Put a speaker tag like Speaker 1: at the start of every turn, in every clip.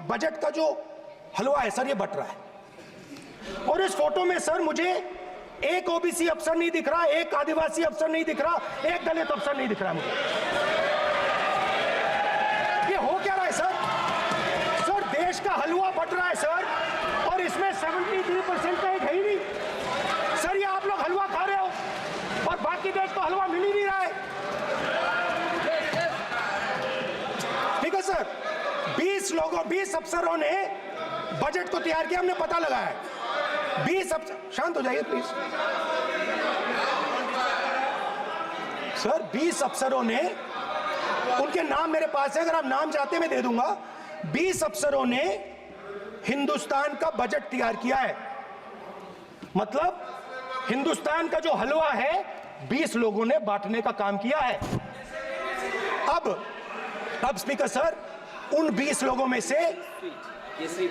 Speaker 1: Budget का जो हलवा है सर, ये बट रहा है। और इस फोटो में सर मुझे एक ओबीसी अफसर नहीं दिख रहा, एक आदिवासी अफसर नहीं दिख रहा, एक दलित अफसर नहीं दिख रहा मुझे। ये हो क्या रहा है सर? सर देश का हलवा बट रहा है सर, और इसमें 73% का एक है ही नहीं सर। ये आप लोग हलवा खा रहे हो और बाकी देश को हलवा मिल ही नहीं रहा है। ठीक है सर, 20 अफसरों ने बजट को तैयार किया, हमने पता लगाया है। 20 अफसर, शांत हो जाइए प्लीज सर। 20 अफसरों ने, उनके नाम मेरे पास है, अगर आप नाम चाहते हैं मैं दे दूंगा। 20 अफसरों ने हिंदुस्तान का बजट तैयार किया है। मतलब हिंदुस्तान का जो हलवा है 20 लोगों ने बांटने का काम किया है। अब स्पीकर सर, उन 20 लोगों में से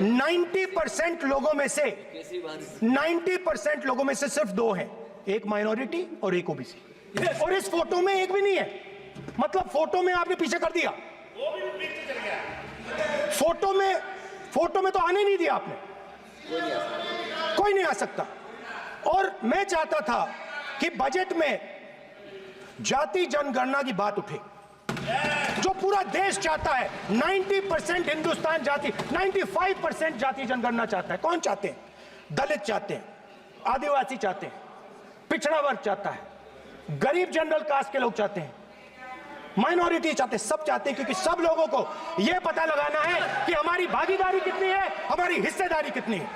Speaker 1: 90% लोगों में से 90% लोगों में से सिर्फ 2 हैं, एक माइनॉरिटी और एक ओबीसी। और इस फोटो में एक भी नहीं है। मतलब फोटो में आपने पीछे कर दिया, फोटो में तो आने नहीं दिया आपने, कोई नहीं आ सकता। और मैं चाहता था कि बजट में जाति जनगणना की बात उठे, जो पूरा देश चाहता है। 90% हिंदुस्तान जाति, 95% जाति जनगणना चाहता है। कौन चाहते हैं? दलित चाहते हैं, आदिवासी चाहते हैं, पिछड़ा वर्ग चाहता है, गरीब जनरल कास्ट के लोग चाहते हैं, माइनॉरिटी चाहते हैं, सब चाहते हैं, क्योंकि सब लोगों को यह पता लगाना है कि हमारी भागीदारी कितनी है, हमारी हिस्सेदारी कितनी है।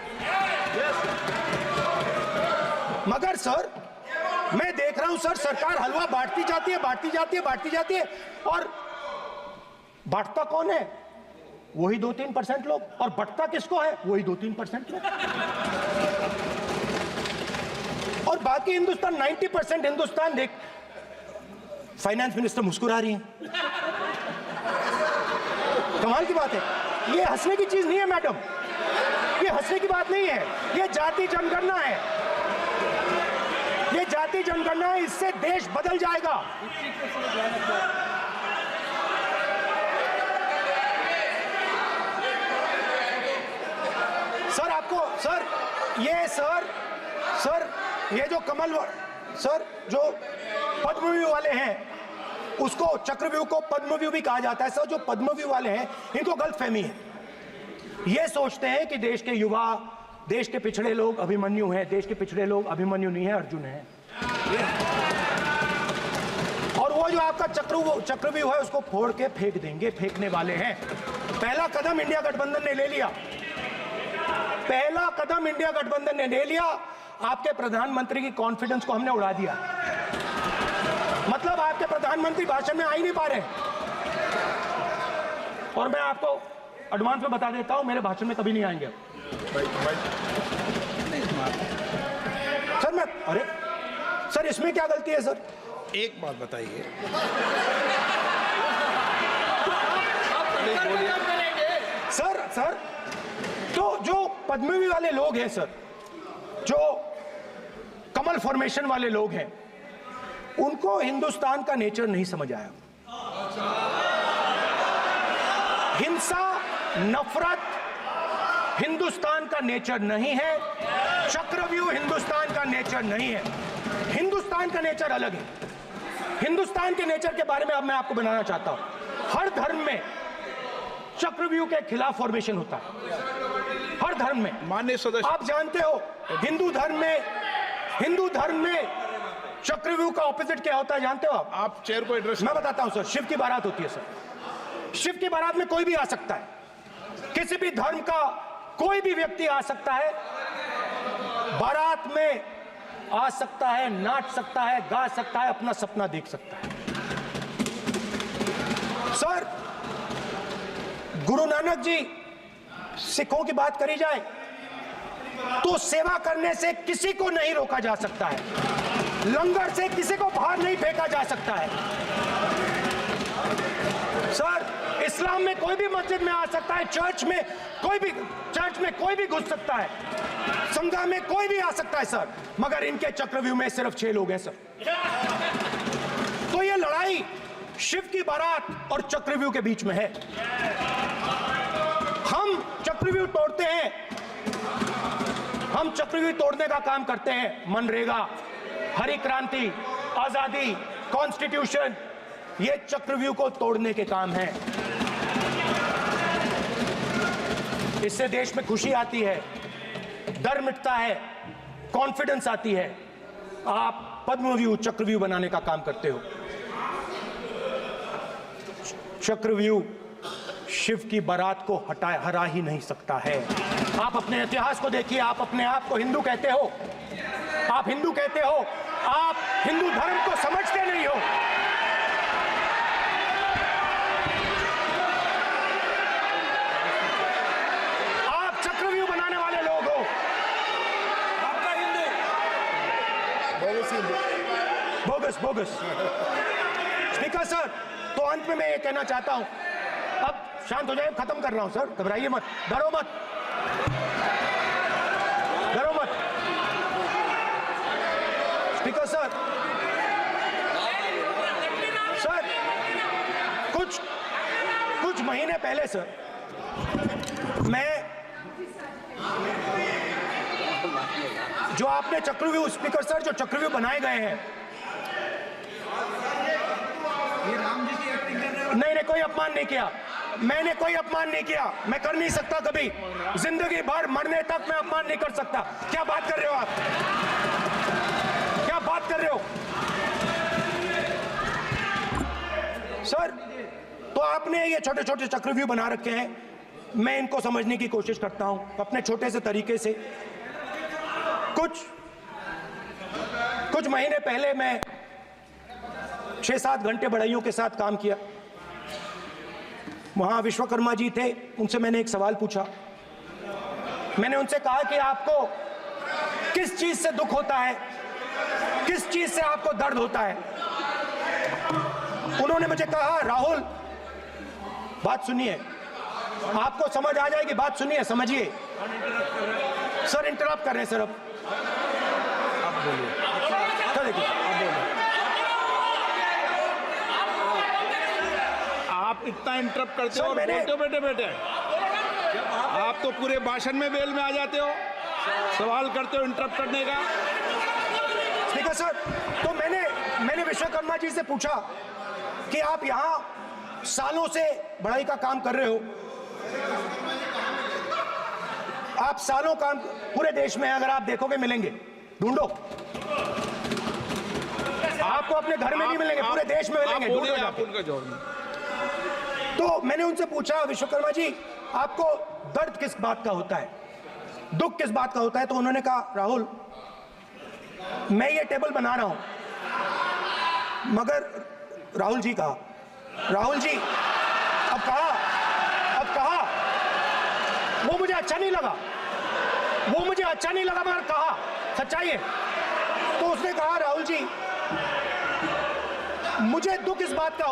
Speaker 1: मगर सर मैं देख रहा हूं सर, सरकार हलवा बांटती जाती है, और बांटता कौन है? वही 2-3% लोग, और बंटता किसको है? वही 2-3% लोग। और बाकी हिंदुस्तान, 90% हिंदुस्तान देख। फाइनेंस मिनिस्टर मुस्कुरा रही हैं, कमाल की बात है। ये हंसने की चीज नहीं है मैडम, ये हंसने की बात नहीं है, ये जाति जनगणना है, ये जाति जनगणना है। इससे देश बदल जाएगा। सर आपको सर ये जो कमल सर, जो पद्मव्यूह वाले हैं, उसको चक्रव्यूह को पद्मव्यूह भी कहा जाता है सर। जो पद्मव्यूह वाले हैं इनको गलतफहमी है, ये सोचते हैं कि देश के युवा, देश के पिछड़े लोग अभिमन्यु हैं। देश के पिछड़े लोग अभिमन्यु नहीं है, अर्जुन है। और वो जो आपका चक्रव्यूह है उसको फोड़ के फेंक देंगे, फेंकने वाले हैं। पहला कदम इंडिया गठबंधन ने ले लिया, पहला कदम इंडिया गठबंधन ने ले लिया। आपके प्रधानमंत्री की कॉन्फिडेंस को हमने उड़ा दिया। मतलब आपके प्रधानमंत्री भाषण में आ ही नहीं पा रहे। और मैं आपको एडवांस में बता देता हूं, मेरे भाषण में कभी नहीं आएंगे सर। अरे सर, इसमें क्या गलती है सर?
Speaker 2: एक बात बताइए।
Speaker 1: सर तो जो पद्मव्यूह वाले लोग हैं सर, जो कमल फॉर्मेशन वाले लोग हैं, उनको हिंदुस्तान का नेचर नहीं समझ आया। हिंसा, नफरत हिंदुस्तान का नेचर नहीं है। चक्रव्यूह हिंदुस्तान का नेचर नहीं है। हिंदुस्तान का नेचर अलग है। हिंदुस्तान के नेचर के बारे में अब मैं आपको बनाना चाहता हूं। हर धर्म में चक्रव्यूह के खिलाफ फॉर्मेशन होता है, हर धर्म में।
Speaker 2: माननीय सदस्य,
Speaker 1: आप जानते हो हिंदू धर्म में चक्रव्यूह का ऑपोजिट क्या होता है, जानते हो
Speaker 2: आप चेयर को एड्रेस।
Speaker 1: मैं बताता हूं सर। शिव की बारात होती है सर। शिव की बारात में कोई भी आ सकता है, किसी भी धर्म का कोई भी व्यक्ति आ सकता है, बारात में आ सकता है, नाच सकता है, गा सकता है, अपना सपना देख सकता है। सर गुरु नानक जी, सिखों की बात करी जाए तो सेवा करने से किसी को नहीं रोका जा सकता है, लंगर से किसी को बाहर नहीं फेंका जा सकता है। सर इस्लाम में कोई भी मस्जिद में आ सकता है, चर्च में कोई भी घुस सकता है, संघा में कोई भी आ सकता है सर, मगर इनके चक्रव्यूह में सिर्फ 6 लोग हैं सर। तो ये लड़ाई शिव की बारात और चक्रव्यूह के बीच में है। हम चक्रव्यूह तोड़ते हैं, हम चक्रव्यूह तोड़ने का काम करते हैं। मनरेगा, हरी क्रांति, आजादी, कॉन्स्टिट्यूशन, ये चक्रव्यूह को तोड़ने के काम हैं। इससे देश में खुशी आती है, डर मिटता है, कॉन्फिडेंस आती है। आप पद्मव्यूह चक्रव्यूह बनाने का काम करते हो। चक्रव्यूह शिव की बारात को हरा ही नहीं सकता है। आप अपने इतिहास को देखिए, आप अपने आप को हिंदू कहते हो, आप हिंदू कहते हो, आप हिंदू धर्म को समझते नहीं हो। आप चक्रव्यूह बनाने वाले लोग हो। आपका Hindu bogus bogus. Speaker sir, तो अंत में मैं ये कहना चाहता हूं, अब शांत हो जाए, खत्म कर रहा हूं सर, घबराइए मत, डरो मत, डरो मत। स्पीकर सर, सर कुछ महीने पहले सर, मैं जो आपने चक्रव्यूह, स्पीकर सर, जो चक्रव्यूह बनाए गए हैं, नहीं, कोई अपमान नहीं किया, मैंने कोई अपमान नहीं किया, मैं कर नहीं सकता कभी, जिंदगी भर मरने तक मैं अपमान नहीं कर सकता। क्या बात कर रहे हो आप, क्या बात कर रहे हो सर? तो आपने ये छोटे छोटे चक्रव्यूह बना रखे हैं, मैं इनको समझने की कोशिश करता हूं अपने छोटे से तरीके से। कुछ महीने पहले मैं 6-7 घंटे बढ़इयों के साथ काम किया। वहां विश्वकर्मा जी थे, उनसे मैंने एक सवाल पूछा। मैंने उनसे कहा कि आपको किस चीज से दुख होता है, किस चीज से आपको दर्द होता है? उन्होंने मुझे कहा, राहुल बात सुनिए, आपको समझ आ जाएगी, बात सुनिए, समझिए। सर इंटरप्ट कर रहे हैं सर, अब बोलिए, देखिए
Speaker 2: आप इतना इंटरप्ट करते हो और
Speaker 1: मैंने
Speaker 2: बोलते हो बेटे बेटे, आप तो पूरे भाषण में बेल में आ जाते हो, सवाल करते हो इंटरप्ट करने का।
Speaker 1: स्पीकर सर, तो मैंने विश्वकर्मा जी से पूछा कि आप यहां सालों से बढ़ाई का काम कर रहे हो, आप सालों काम पूरे देश में, अगर आप देखोगे मिलेंगे, ढूंढो, आपको अपने घर में नहीं मिलेंगे, पूरे देश में मिलेंगे, ढूंढो
Speaker 2: आप उनका जवाब।
Speaker 1: तो मैंने उनसे पूछा, विश्वकर्मा जी आपको दर्द किस बात का होता है, दुख किस बात का होता है? तो उन्होंने कहा, राहुल मैं ये टेबल बना रहा हूं, मगर राहुल जी कहा, राहुल जी अब कहा वो मुझे अच्छा नहीं लगा, मगर कहा सच्चाई है। तो उसने कहा, राहुल जी मुझे दुख इस बात का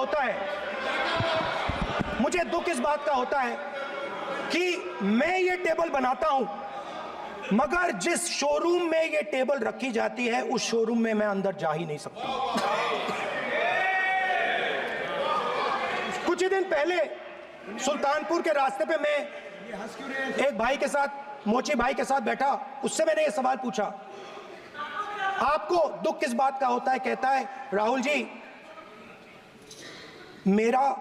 Speaker 1: होता है कि मैं ये टेबल बनाता हूं, मगर जिस शोरूम में ये टेबल रखी जाती है उस शोरूम में मैं अंदर जा ही नहीं सकता। कुछ ही दिन पहले सुल्तानपुर के रास्ते पे मैं एक भाई के साथ, मोची भाई के साथ बैठा, उससे मैंने ये सवाल पूछा, आपको दुख किस बात का होता है? कहता है, राहुल जी मेरा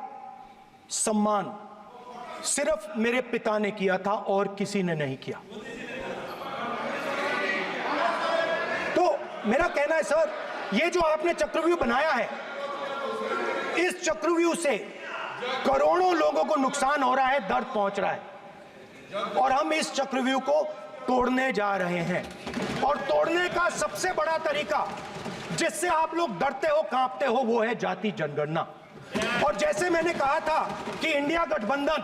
Speaker 1: सम्मान सिर्फ मेरे पिता ने किया था और किसी ने नहीं किया। तो मेरा कहना है सर, ये जो आपने चक्रव्यूह बनाया है, इस चक्रव्यूह से करोड़ों लोगों को नुकसान हो रहा है, दर्द पहुंच रहा है, और हम इस चक्रव्यूह को तोड़ने जा रहे हैं। और तोड़ने का सबसे बड़ा तरीका जिससे आप लोग डरते हो, कांपते हो, वो है जाति जनगणना। और जैसे मैंने कहा था कि इंडिया गठबंधन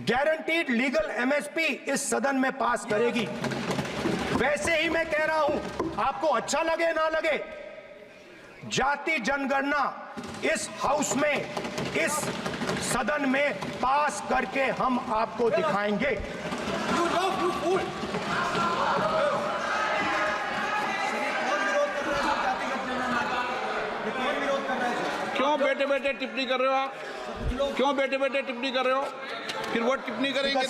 Speaker 1: गारंटीड लीगल एमएसपी इस सदन में पास करेगी, वैसे ही मैं कह रहा हूं, आपको अच्छा लगे ना लगे, जाति जनगणना इस हाउस में, इस सदन में पास करके हम आपको दिखाएंगे।
Speaker 2: क्यों बेटे बेटे टिप्पणी कर रहे हो आप? क्यों बैठे बैठे टिप्पणी कर रहे हो? फिर वो टिप्पणी करेंगे।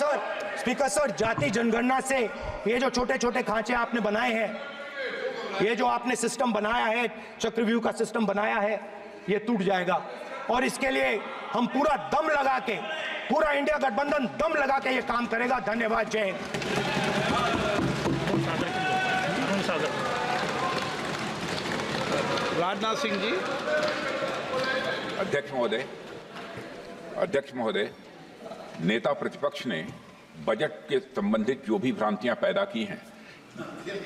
Speaker 1: स्पीकर सर, जाति जनगणना से ये जो छोटे छोटे खांचे आपने बनाए हैं, ये जो आपने सिस्टम बनाया है, चक्रव्यूह का सिस्टम बनाया है, ये टूट जाएगा। और इसके लिए हम पूरा दम लगा के, पूरा इंडिया गठबंधन दम लगा के ये काम करेगा। धन्यवाद। जय हिंद।
Speaker 2: राजनाथ सिंह जी।
Speaker 3: अध्यक्ष महोदय, नेता प्रतिपक्ष ने बजट के संबंधित जो भी भ्रांतियां पैदा की हैं,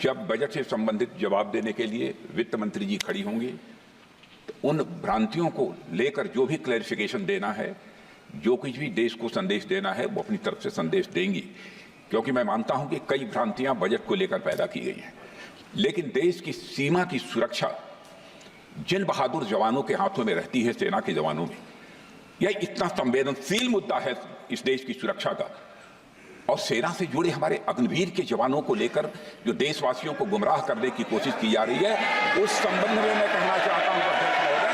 Speaker 3: जब बजट से संबंधित जवाब देने के लिए वित्त मंत्री जी खड़ी होंगी तो उन भ्रांतियों को लेकर जो भी क्लैरिफिकेशन देना है, जो कुछ भी देश को संदेश देना है, वो अपनी तरफ से संदेश देंगी। क्योंकि मैं मानता हूं कि कई भ्रांतियां बजट को लेकर पैदा की गई हैं, लेकिन देश की सीमा की सुरक्षा जिन बहादुर जवानों के हाथों में रहती है, सेना के जवानों में, यह इतना संवेदनशील मुद्दा है इस देश की सुरक्षा का। और सेना से जुड़े हमारे अग्निवीर के जवानों को लेकर जो देशवासियों को गुमराह करने की कोशिश की जा रही है, उस संबंध में मैं कहना चाहता हूं अध्यक्ष महोदय,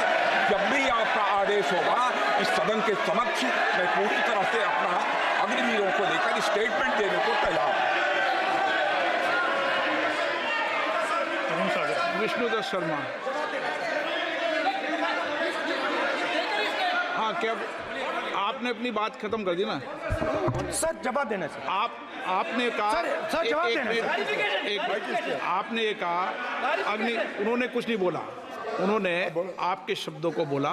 Speaker 3: जब भी आपका आदेश होगा इस सदन के समक्ष मैं पूरी तरह से अपना अग्निवीरों को लेकर स्टेटमेंट देने को तैयार हूं।
Speaker 2: विष्णुदत्त शर्मा। हाँ, क्या आपने अपनी बात खत्म कर दी ना?
Speaker 1: सर जवाब देना सर।
Speaker 2: आपने कहा
Speaker 1: सर जवाब देना
Speaker 2: आपने ये कहा उन्होंने कुछ नहीं बोला, उन्होंने आपके शब्दों को बोला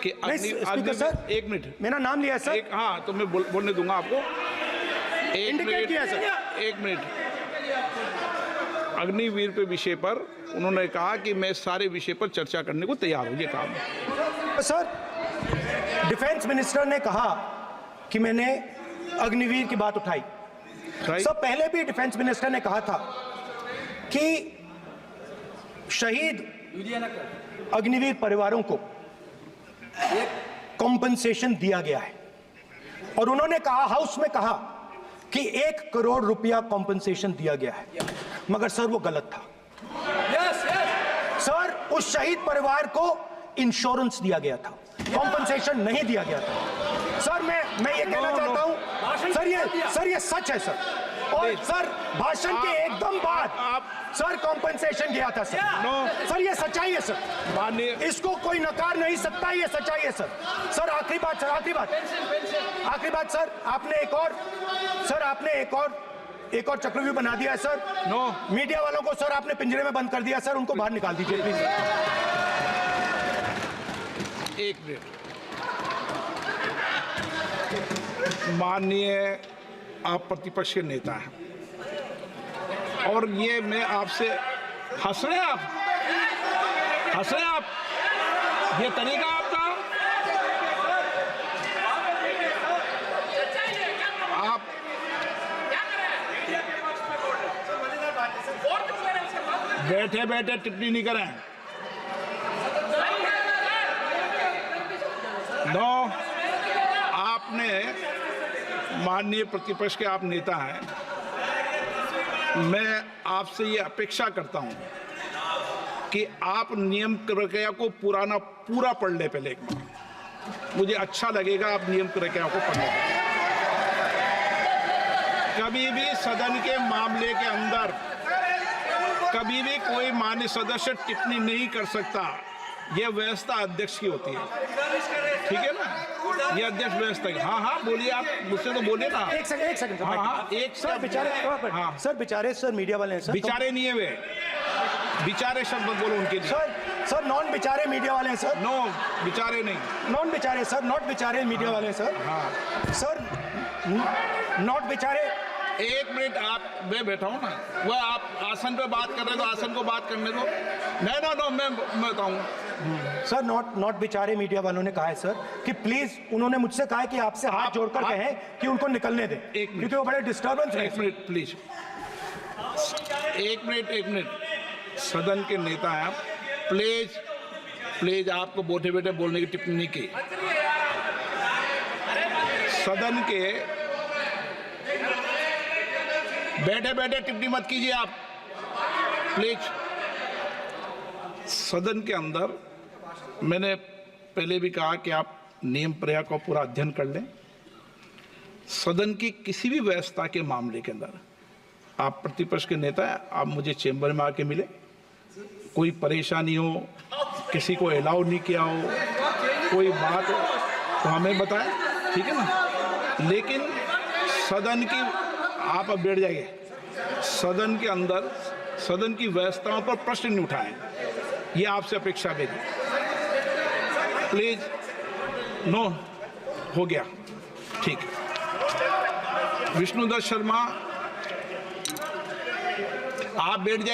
Speaker 2: कि
Speaker 1: स्पीकर सर,
Speaker 2: एक मिनट,
Speaker 1: मेरा नाम लिया सर।
Speaker 2: हाँ, तो मैं बोलने दूंगा आपको।
Speaker 1: इंडिकेट किया सर।
Speaker 2: एक मिनट। अग्निवीर पे विषय पर उन्होंने कहा कि मैं सारे विषय पर चर्चा करने को तैयार हूं। ये काम
Speaker 1: सर, डिफेंस मिनिस्टर ने कहा कि मैंने अग्निवीर की बात उठाई। सर, पहले भी डिफेंस मिनिस्टर ने कहा था कि शहीद अग्निवीर परिवारों को कॉम्पनसेशन दिया गया है, और उन्होंने कहा, हाउस में कहा कि 1 करोड़ रुपया कॉम्पनसेशन दिया गया है, मगर सर वो गलत था। सर, उस शहीद परिवार को इंश्योरेंस दिया गया था, कॉम्पनसेशन नहीं दिया गया था। सर मैं ये कहना चाहता हूं सर, ये सच है सर। और सर, भाषण के एकदम बाद सर कॉम्पनसेशन गया था सर। सर ये सच्चाई है सर, इसको कोई नकार नहीं सकता, ये सच्चाई है सर। सर आखिरी बात सर, आखिरी बात सर, आपने एक और चक्रव्यूह बना दिया है सर। मीडिया वालों को सर आपने पिंजरे में बंद कर दिया सर, उनको बाहर निकाल दीजिए प्लीज।
Speaker 2: एक मिनट। माननीय आप प्रतिपक्ष के नेता हैं और ये मैं आपसे हंस रहे हैं आप, ये तरीका आपका, आप बैठे बैठे टिप्पणी नहीं करें। आपने, माननीय प्रतिपक्ष के आप नेता हैं, मैं आपसे ये अपेक्षा करता हूं कि आप नियम प्रक्रिया को पूरा पढ़ ले पहले एक बार। मुझे अच्छा लगेगा आप नियम प्रक्रिया को पढ़ लें। कभी भी सदन के मामले के अंदर कभी भी कोई माननीय सदस्य टिप्पणी नहीं कर सकता। यह व्यवस्था अध्यक्ष की होती है, ठीक है ना? ये अध्यक्ष व्यवस्था की। हाँ बोलिए, आप मुझसे तो बोलिए ना। एक सेकंड। हाँ, एक
Speaker 1: सर बेचारे, हाँ सर बेचारे, सर मीडिया वाले हैं सर।
Speaker 2: बेचारे नहीं है वे, बेचारे शब्द बोलो उनके लिए।
Speaker 1: सर नॉन बेचारे मीडिया वाले हैं सर।
Speaker 2: नो बेचारे नहीं,
Speaker 1: नॉन बेचारे सर, नॉट बेचारे मीडिया वाले हैं सर।
Speaker 2: हाँ
Speaker 1: सर, नॉट बेचारे।
Speaker 2: एक मिनट, आप, मैं बैठा हूँ ना, वो आप आसन पे बात कर रहे हो तो आसन को बात करने दो। नो मैं बताऊँ
Speaker 1: सर, नॉट बेचारे मीडिया वालों ने कहा है सर कि प्लीज, उन्होंने मुझसे कहा है कि आपसे हाथ जोड़कर कहें कि उनको निकलने दें, क्योंकि वो बड़े डिस्टर्बेंस है।
Speaker 2: एक मिनट प्लीज, एक मिनट। सदन के नेता हैं आप, प्लीज आपको बैठे बैठे बोलने की टिप्पणी की। सदन के बैठे बैठे टिप्पणी मत कीजिए आप, प्लीज। सदन के अंदर मैंने पहले भी कहा कि आप नियम प्रक्रिया का पूरा अध्ययन कर लें। सदन की किसी भी व्यवस्था के मामले के अंदर आप प्रतिपक्ष के नेता हैं, आप मुझे चेंबर में आके मिले, कोई परेशानी हो, किसी को अलाउ नहीं किया हो, कोई बात हो तो हमें बताएं, ठीक है ना। लेकिन सदन की आप अब बैठ जाइए, सदन के अंदर सदन की व्यवस्थाओं पर प्रश्न नहीं उठाएं, ये आपसे अपेक्षा मेरी। प्लीज, नो, हो गया, ठीक। विष्णुदत्त शर्मा, आप बैठ जाइए।